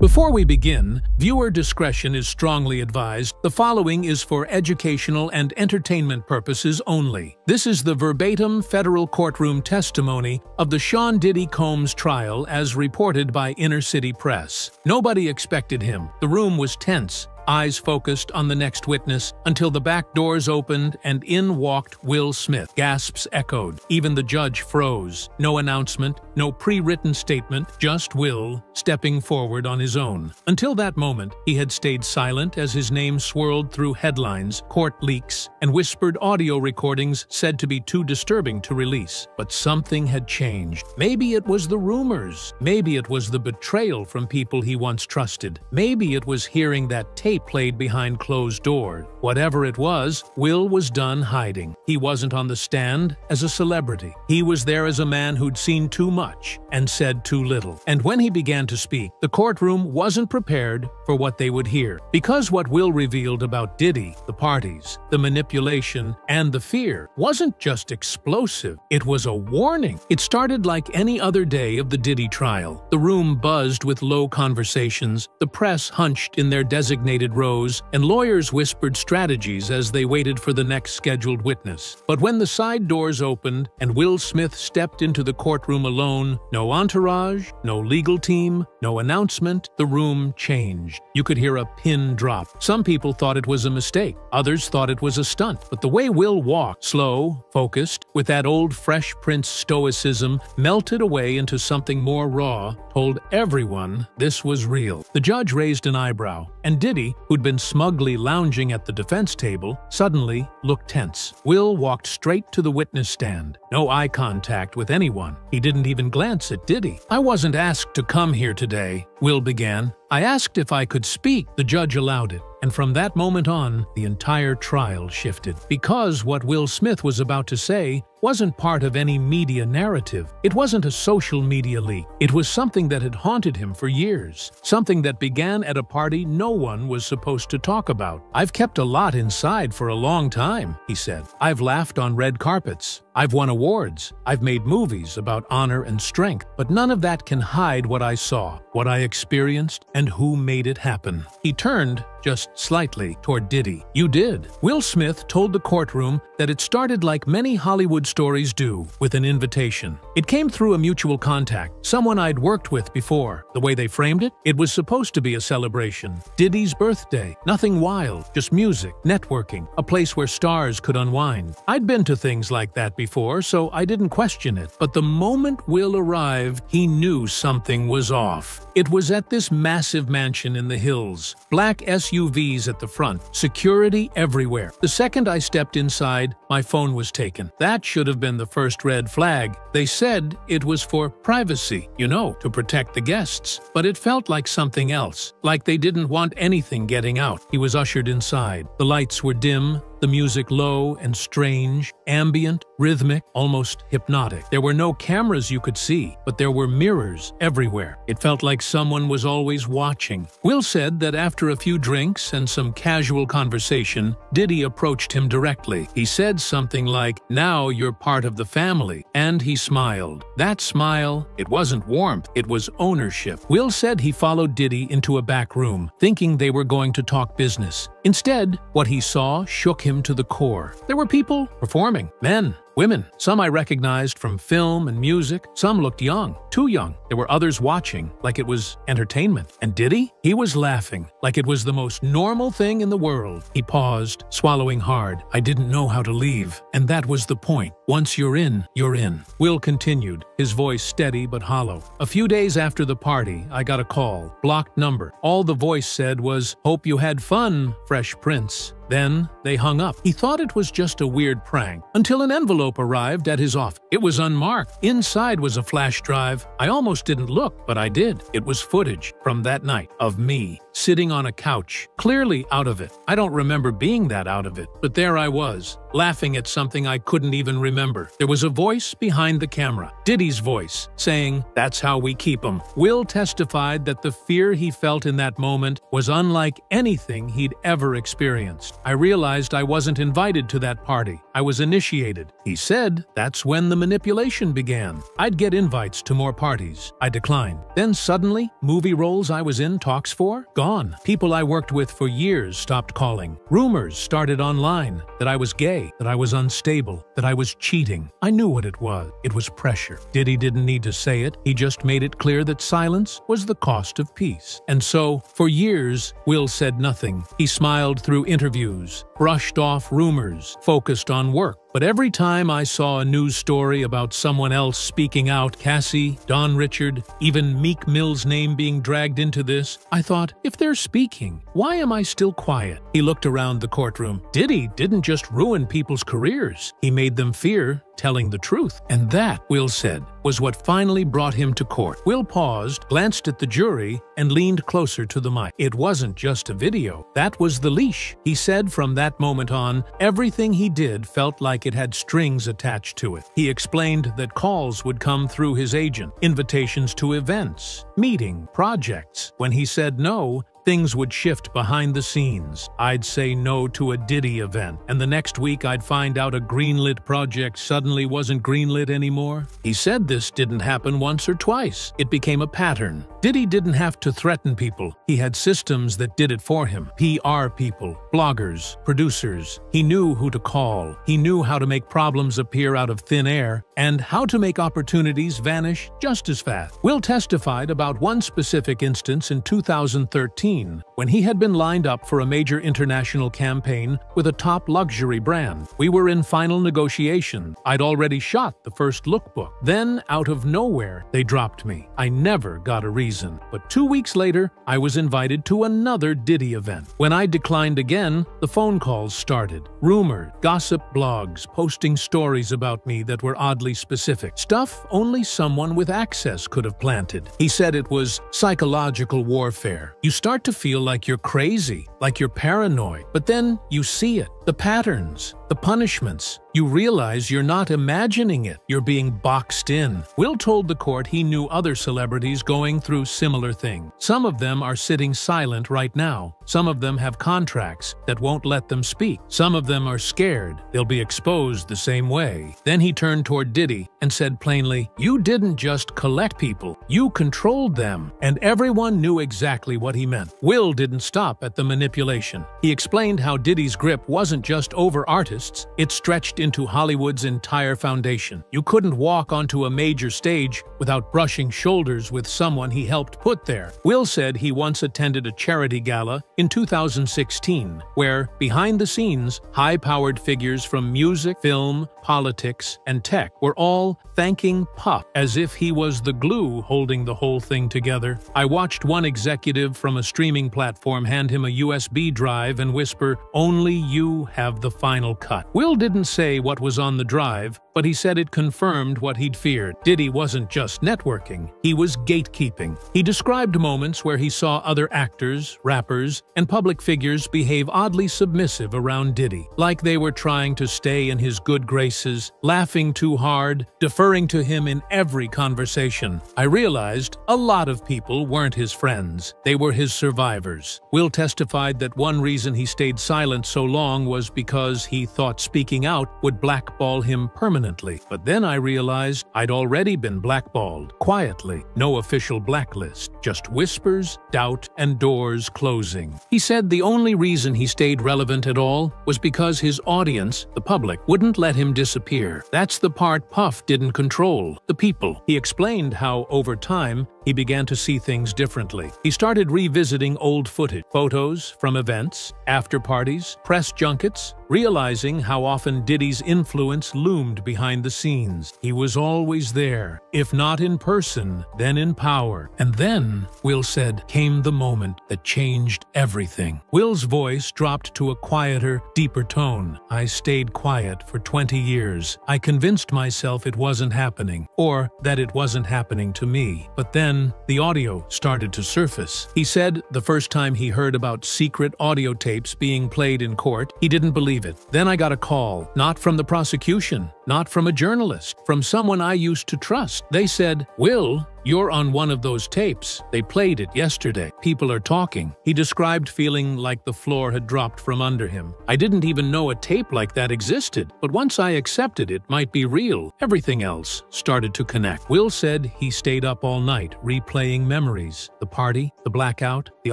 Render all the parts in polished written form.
Before we begin, viewer discretion is strongly advised. The following is for educational and entertainment purposes only. This is the verbatim federal courtroom testimony of the Sean Diddy Combs trial as reported by Inner City Press. Nobody expected him. The room was tense, eyes focused on the next witness, until the back doors opened and in walked Will Smith. Gasps echoed. Even the judge froze. No announcement, no pre-written statement, just Will stepping forward on his own. Until that moment, he had stayed silent as his name swirled through headlines, court leaks, and whispered audio recordings said to be too disturbing to release. But something had changed. Maybe it was the rumors. Maybe it was the betrayal from people he once trusted. Maybe it was hearing that tape played behind closed doors. Whatever it was, Will was done hiding. He wasn't on the stand as a celebrity. He was there as a man who'd seen too much and said too little. And when he began to speak, the courtroom wasn't prepared for what they would hear. Because what Will revealed about Diddy, the parties, the manipulation, and the fear wasn't just explosive, it was a warning. It started like any other day of the Diddy trial. The room buzzed with low conversations, the press hunched in their designated rows, and lawyers whispered strategies as they waited for the next scheduled witness. But when the side doors opened and Will Smith stepped into the courtroom alone, no entourage, no legal team, no announcement, the room changed. You could hear a pin drop. Some people thought it was a mistake. Others thought it was a stunt. But the way Will walked, slow, focused, with that old Fresh Prince stoicism, melted away into something more raw, told everyone this was real. The judge raised an eyebrow, and Diddy, who'd been smugly lounging at the defense table, suddenly looked tense. Will walked straight to the witness stand. No eye contact with anyone. He didn't even glance at Diddy. "I wasn't asked to come here today," Will began. "I asked if I could speak." The judge allowed it. And from that moment on, the entire trial shifted. Because what Will Smith was about to say wasn't part of any media narrative. It wasn't a social media leak. It was something that had haunted him for years. Something that began at a party no one was supposed to talk about. "I've kept a lot inside for a long time," he said. "I've laughed on red carpets. I've won awards. I've made movies about honor and strength. But none of that can hide what I saw, what I experienced, and who made it happen." He turned just slightly toward Diddy. "You did." Will Smith told the courtroom that it started like many Hollywood stories do, with an invitation. It came through a mutual contact, someone I'd worked with before. The way they framed it, it was supposed to be a celebration. Diddy's birthday. Nothing wild, just music, networking, a place where stars could unwind. I'd been to things like that before, so I didn't question it. But the moment Will arrived, he knew something was off. It was at this massive mansion in the hills. Black SUVs at the front, security everywhere. The second I stepped inside, my phone was taken. That should have been the first red flag. They said it was for privacy, to protect the guests. But it felt like something else, like they didn't want anything getting out. He was ushered inside. The lights were dim, the music low and strange, ambient, rhythmic, almost hypnotic. There were no cameras you could see, but there were mirrors everywhere. It felt like someone was always watching. Will said that after a few drinks and some casual conversation, Diddy approached him directly. He said something like, "Now you're part of the family," and he smiled. That smile, it wasn't warmth, it was ownership. Will said he followed Diddy into a back room, thinking they were going to talk business. Instead, what he saw shook him to the core. There were people performing, men, women. Some I recognized from film and music. Some looked young, too young. There were others watching, like it was entertainment. And Diddy? He was laughing, like it was the most normal thing in the world. He paused, swallowing hard. "I didn't know how to leave. And that was the point. Once you're in, you're in." Will continued, his voice steady but hollow. "A few days after the party, I got a call. Blocked number. All the voice said was, 'Hope you had fun, Fresh Prince.' Then they hung up. He thought it was just a weird prank, until an envelope arrived at his office. It was unmarked. Inside was a flash drive. I almost didn't look, but I did. It was footage from that night of me, sitting on a couch, clearly out of it. I don't remember being that out of it, but there I was, laughing at something I couldn't even remember. There was a voice behind the camera, Diddy's voice, saying, "That's how we keep 'em." Will testified that the fear he felt in that moment was unlike anything he'd ever experienced. "I realized I wasn't invited to that party. I was initiated." He said that's when the manipulation began. "I'd get invites to more parties. I declined. Then suddenly, movie roles I was in talks for? Gone. People I worked with for years stopped calling. Rumors started online that I was gay, that I was unstable, that I was cheating. I knew what it was. It was pressure. Diddy didn't need to say it. He just made it clear that silence was the cost of peace. And so, for years, Will said nothing. He smiled through interviews, brushed off rumors, focused on work. But every time I saw a news story about someone else speaking out, Cassie, Don Richard, even Meek Mill's name being dragged into this, I thought, if they're speaking, why am I still quiet? He looked around the courtroom. Diddy didn't just ruin people's careers. He made them fear telling the truth. And that, Will said, was what finally brought him to court. Will paused, glanced at the jury, and leaned closer to the mic. It wasn't just a video. That was the leash. He said from that moment on, everything he did felt like it had strings attached to it. He explained that calls would come through his agent, invitations to events, meeting, projects. When he said no, things would shift behind the scenes. I'd say no to a Diddy event, and the next week I'd find out a greenlit project suddenly wasn't greenlit anymore. He said this didn't happen once or twice. It became a pattern. Diddy didn't have to threaten people. He had systems that did it for him. PR people, bloggers, producers. He knew who to call. He knew how to make problems appear out of thin air, and how to make opportunities vanish just as fast. Will testified about one specific instance in 2013, when he had been lined up for a major international campaign with a top luxury brand. We were in final negotiation. I'd already shot the first lookbook. Then, out of nowhere, they dropped me. I never got a reason. But 2 weeks later, I was invited to another Diddy event. When I declined again, the phone calls started. Rumor, gossip blogs, posting stories about me that were oddly specific. Stuff only someone with access could have planted. He said it was psychological warfare. You start to feel like you're crazy, like you're paranoid, but then you see it. The patterns, the punishments. You realize you're not imagining it. You're being boxed in. Will told the court he knew other celebrities going through similar things. Some of them are sitting silent right now. Some of them have contracts that won't let them speak. Some of them are scared they'll be exposed the same way. Then he turned toward Diddy and said plainly, "You didn't just collect people. You controlled them." And everyone knew exactly what he meant. Will didn't stop at the manipulation. He explained how Diddy's grip wasn't just over artists, it stretched into Hollywood's entire foundation. You couldn't walk onto a major stage without brushing shoulders with someone he helped put there. Will said he once attended a charity gala in 2016, where, behind the scenes, high-powered figures from music, film, politics, and tech were all thanking Puff as if he was the glue holding the whole thing together. I watched one executive from a streaming platform hand him a USB drive and whisper, "Only you have the final cut." Will didn't say what was on the drive, but he said it confirmed what he'd feared. Diddy wasn't just networking, he was gatekeeping. He described moments where he saw other actors, rappers, and public figures behave oddly submissive around Diddy, like they were trying to stay in his good graces, laughing too hard, deferring to him in every conversation. I realized a lot of people weren't his friends. They were his survivors. Will testified that one reason he stayed silent so long was because he thought speaking out would blackball him permanently. But then I realized I'd already been blackballed, quietly. No official blacklist, just whispers, doubt, and doors closing. He said the only reason he stayed relevant at all was because his audience, the public, wouldn't let him disappear. That's the part Puff didn't control, the people. He explained how, over time, he began to see things differently. He started revisiting old footage, photos from events, after parties, press junkets, realizing how often Diddy's influence loomed behind the scenes. He was always there, if not in person, then in power. And then, Will said, came the moment that changed everything. Will's voice dropped to a quieter, deeper tone. I stayed quiet for 20 years. I convinced myself it wasn't happening, or that it wasn't happening to me. But then, Then the audio started to surface. He said the first time he heard about secret audio tapes being played in court, he didn't believe it. Then I got a call, not from the prosecution, not from a journalist, from someone I used to trust. They said, "Will, you're on one of those tapes. They played it yesterday. People are talking." He described feeling like the floor had dropped from under him. "I didn't even know a tape like that existed, but once I accepted it might be real, everything else started to connect." Will said he stayed up all night, replaying memories. The party, the blackout, the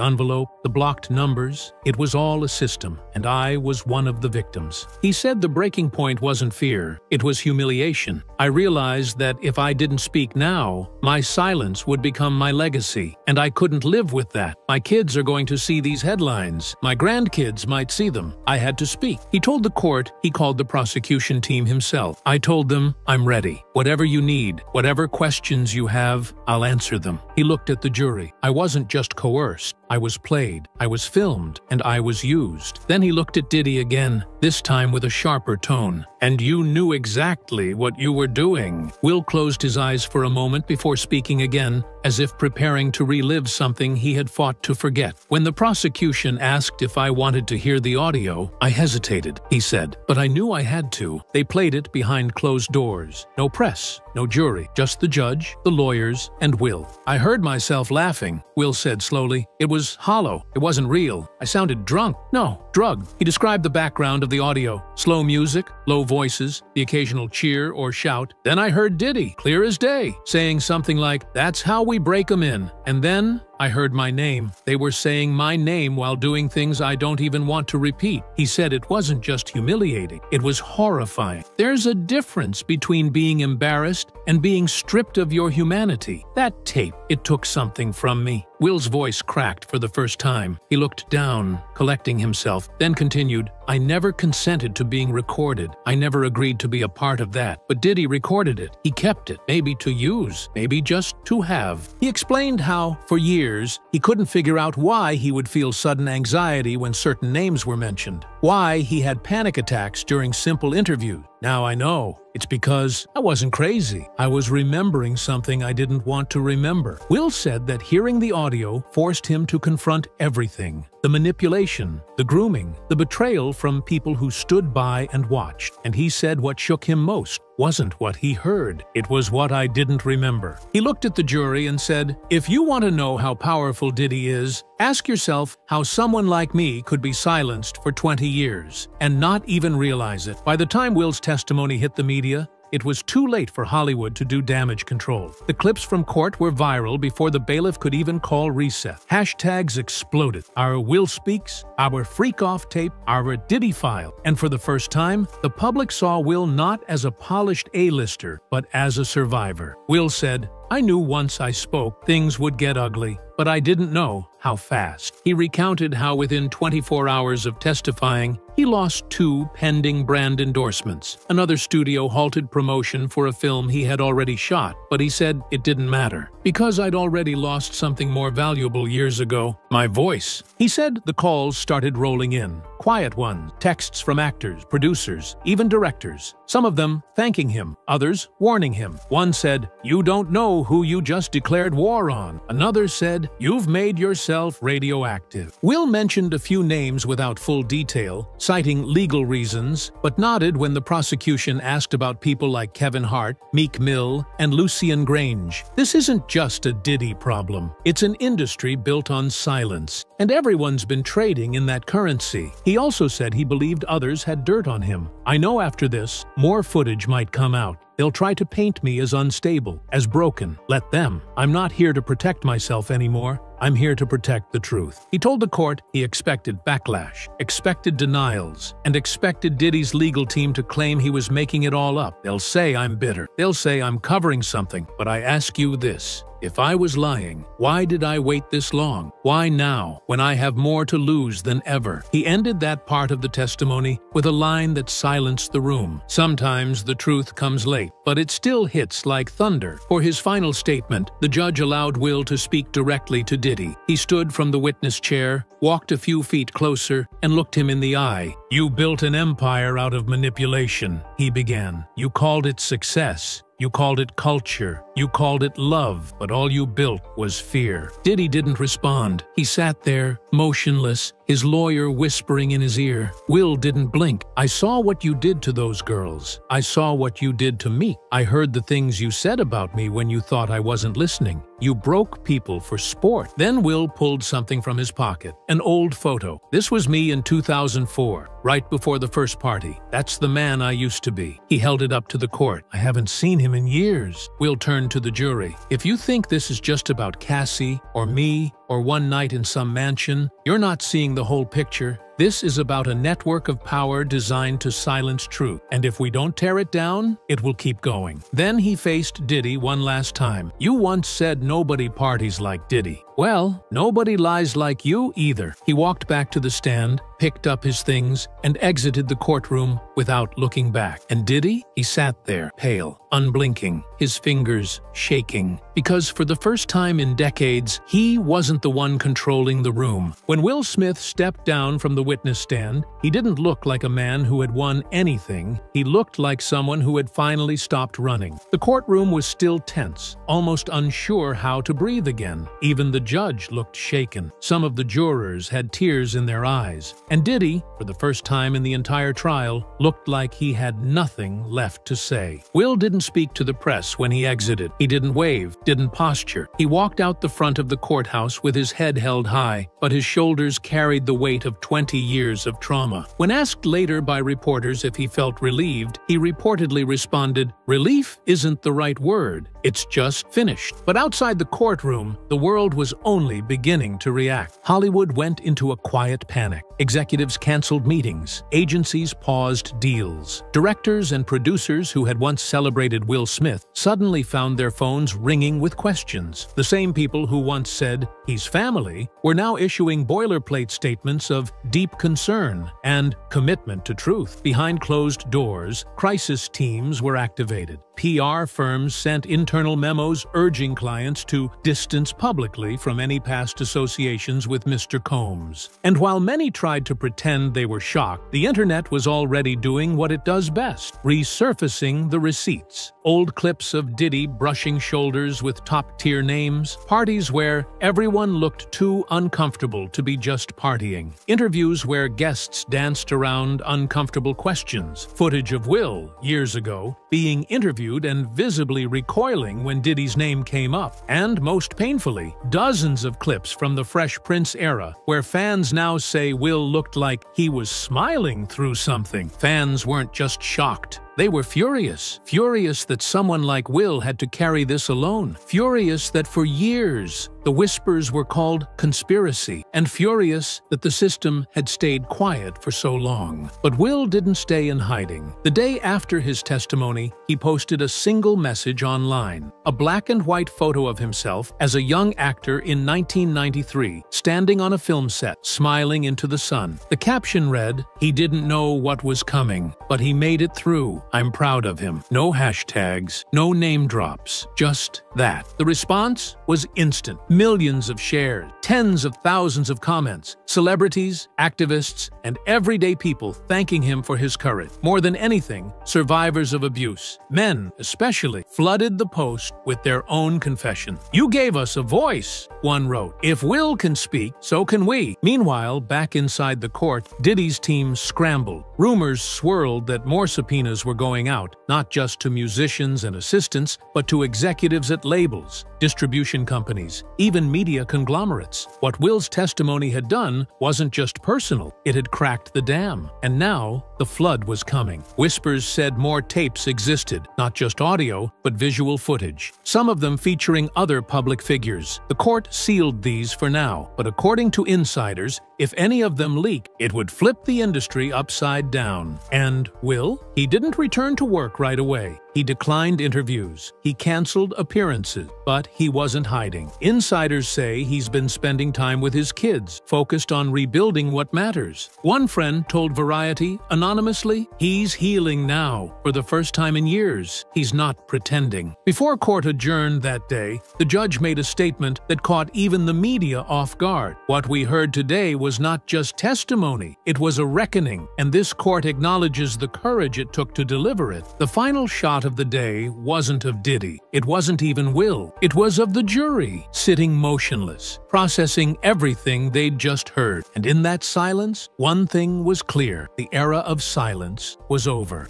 envelope, the blocked numbers. It was all a system, and I was one of the victims. He said the breaking point wasn't fear, it was humiliation. "I realized that if I didn't speak now, my silence would become my legacy, and I couldn't live with that. My kids are going to see these headlines. My grandkids might see them. I had to speak." He told the court he called the prosecution team himself. "I told them, I'm ready. Whatever you need, whatever questions you have, I'll answer them." He looked at the jury. "I wasn't just coerced. I was played, I was filmed, and I was used." Then he looked at Diddy again, this time with a sharper tone. "And you knew exactly what you were doing." Will closed his eyes for a moment before speaking again, as if preparing to relive something he had fought to forget. "When the prosecution asked if I wanted to hear the audio, I hesitated," he said, "but I knew I had to. They played it behind closed doors. No press, no jury, just the judge, the lawyers, and Will. I heard myself laughing," Will said slowly. "It was hollow. It wasn't real. I sounded drunk. No, drugged." He described the background of the audio. Slow music, low voices, the occasional cheer or shout. "Then I heard Diddy, clear as day, saying something like, 'That's how we break 'em in.' And then I heard my name. They were saying my name while doing things I don't even want to repeat." He said it wasn't just humiliating, it was horrifying. There's a difference between being embarrassed and being stripped of your humanity. That tape, it took something from me. Will's voice cracked for the first time. He looked down, collecting himself, then continued, "I never consented to being recorded. I never agreed to be a part of that. But Diddy recorded it. He kept it, maybe to use, maybe just to have." He explained how, for years, he couldn't figure out why he would feel sudden anxiety when certain names were mentioned, why he had panic attacks during simple interviews. "Now I know. It's because I wasn't crazy. I was remembering something I didn't want to remember." Will said that hearing the audio forced him to confront everything. The manipulation, the grooming, the betrayal from people who stood by and watched. And he said what shook him most wasn't what he heard. It was what I didn't remember. He looked at the jury and said, "If you want to know how powerful Diddy is, ask yourself how someone like me could be silenced for 20 years and not even realize it." By the time Will's testimony hit the media, it was too late for Hollywood to do damage control. The clips from court were viral before the bailiff could even call reset. Hashtags exploded. Our Will Speaks, our Freak-Off tape, our Diddy file. And for the first time, the public saw Will not as a polished A-lister, but as a survivor. Will said, "I knew once I spoke, things would get ugly, but I didn't know how fast." He recounted how within 24 hours of testifying, he lost 2 pending brand endorsements. Another studio halted promotion for a film he had already shot, but he said it didn't matter, because I'd already lost something more valuable years ago, my voice. He said the calls started rolling in, quiet ones, texts from actors, producers, even directors. Some of them thanking him, others warning him. One said, "You don't know who you just declared war on." Another said, "You've made yourself radioactive." Will mentioned a few names without full detail, citing legal reasons, but nodded when the prosecution asked about people like Kevin Hart, Meek Mill, and Lucien Grange. This isn't just a Diddy problem. It's an industry built on silence, and everyone's been trading in that currency. He also said he believed others had dirt on him. "I know after this, more footage might come out. They'll try to paint me as unstable, as broken. Let them. I'm not here to protect myself anymore. I'm here to protect the truth." He told the court he expected backlash, expected denials, and expected Diddy's legal team to claim he was making it all up. "They'll say I'm bitter. They'll say I'm covering something. But I ask you this. If I was lying, why did I wait this long? Why now, when I have more to lose than ever?" He ended that part of the testimony with a line that silenced the room. Sometimes the truth comes late, but it still hits like thunder. For his final statement, the judge allowed Will to speak directly to Diddy. He stood from the witness chair, walked a few feet closer, and looked him in the eye. "You built an empire out of manipulation," he began. "You called it success. You called it culture. You called it love, but all you built was fear. Diddy didn't respond. He sat there, motionless, his lawyer whispering in his ear. Will didn't blink. I saw what you did to those girls. I saw what you did to me. I heard the things you said about me when you thought I wasn't listening. You broke people for sport. Then Will pulled something from his pocket. An old photo. This was me in 2004, right before the first party. That's the man I used to be. He held it up to the court. I haven't seen him in years. Will turned to the jury. If you think this is just about Cassie or me or one night in some mansion, you're not seeing the whole picture. This is about a network of power designed to silence truth, and if we don't tear it down, it will keep going. Then he faced Diddy one last time. You once said nobody parties like Diddy. Well, nobody lies like you either. He walked back to the stand, picked up his things, and exited the courtroom without looking back. And Diddy? He sat there, pale, unblinking, his fingers shaking, because for the first time in decades, he wasn't the one controlling the room. When Will Smith stepped down from the witness stand, he didn't look like a man who had won anything. He looked like someone who had finally stopped running. The courtroom was still tense, almost unsure how to breathe again. Even the judge looked shaken. Some of the jurors had tears in their eyes. And Diddy, for the first time in the entire trial, looked like he had nothing left to say. Will didn't speak to the press when he exited. He didn't wave, didn't posture. He walked out the front of the courthouse with his head held high, but his shoulders carried the weight of 20 years of trauma. When asked later by reporters if he felt relieved, he reportedly responded, "Relief isn't the right word. It's just finished." But outside the courtroom, the world was only beginning to react. Hollywood went into a quiet panic. Executives canceled meetings. Agencies paused deals. Directors and producers who had once celebrated Will Smith suddenly found their phones ringing with questions. The same people who once said, "He's family," were now issuing boilerplate statements of deep concern and commitment to truth. Behind closed doors, crisis teams were activated. PR firms sent internal memos urging clients to distance publicly from any past associations with Mr. Combs. And while many tried to pretend they were shocked, the internet was already doing what it does best, resurfacing the receipts. Old clips of Diddy brushing shoulders with top-tier names, parties where everyone looked too uncomfortable to be just partying, interviews where guests danced around uncomfortable questions, footage of Will, years ago, being interviewed and visibly recoiling when Diddy's name came up, and most painfully, dozens of clips from the Fresh Prince era where fans now say Will looked like he was smiling through something. Fans weren't just shocked. They were furious. Furious that someone like Will had to carry this alone. Furious that for years the whispers were called conspiracy. And furious that the system had stayed quiet for so long. But Will didn't stay in hiding. The day after his testimony, he posted a single message online. A black and white photo of himself as a young actor in 1993, standing on a film set, smiling into the sun. The caption read, "He didn't know what was coming, but he made it through. I'm proud of him." No hashtags, no name drops, just that. The response was instant. Millions of shares, tens of thousands of comments, celebrities, activists, and everyday people thanking him for his courage. More than anything, survivors of abuse, men especially, flooded the post with their own confession. "You gave us a voice," one wrote. "If Will can speak, so can we." Meanwhile, back inside the court, Diddy's team scrambled. Rumors swirled that more subpoenas were going out, not just to musicians and assistants, but to executives at labels, distribution companies, even media conglomerates. What Will's testimony had done wasn't just personal, it had cracked the dam. And now, the flood was coming. Whispers said more tapes existed, not just audio, but visual footage, some of them featuring other public figures. The court sealed these for now, but according to insiders, if any of them leak, it would flip the industry upside down. And Will? He didn't return to work right away. He declined interviews. He canceled appearances. But he wasn't hiding. Insiders say he's been spending time with his kids, focused on rebuilding what matters. One friend told Variety, anonymously, "He's healing now. For the first time in years, he's not pretending." Before court adjourned that day, the judge made a statement that caught even the media off guard. "What we heard today was not just testimony, it was a reckoning, and this court acknowledges the courage it took to deliver it." The final shot of the day wasn't of Diddy. It wasn't even Will. It was of the jury, sitting motionless, processing everything they'd just heard. And in that silence, one thing was clear. The era of silence was over.